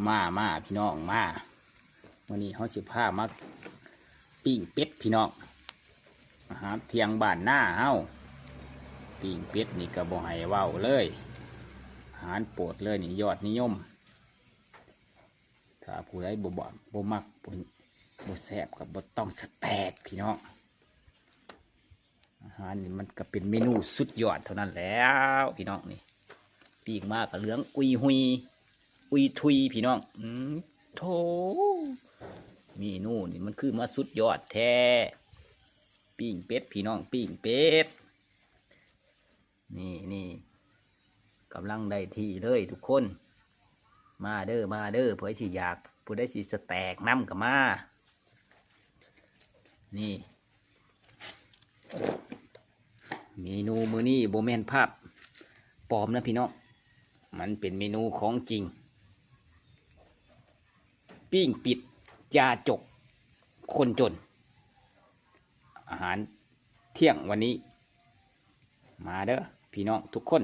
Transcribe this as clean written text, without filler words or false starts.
มาพี่น้องมาวันนี้เขาสิพามาปิ้งเป็ดพี่น้องอาหารเที่ยงบ้านหน้าเฮาปิ้งเป็ดนี่ก็บ่ให้เว้าเลยอาหารโปรดเลยนี่ยอดนิยมถ้าผู้ใดบ่มักบ่แซ่บกับบ่ต้องสแต็กพี่น้องอาหารนี่มันก็เป็นเมนูสุดยอดเท่านั้นแล้วพี่น้องนี่ปิ้งมากกับเหลืองอุยหุยอุยทุยพี่น้องโถเมนูนี่มันคือมาสุดยอดแท้ปิ้งเป็ดพี่น้องปิ้งเป็ดนี่กำลังได้ที่เลยทุกคนมาเด้อเผื่อสิอยากผู้ได้สิสแต็กน้ำกับมานี่เมนูมื้อนี้โบแมนภาพปลอมนะพี่น้องมันเป็นเมนูของจริงปิ้งปิดจาจกคนจนอาหารเที่ยงวันนี้มาเด้อพี่น้องทุกคน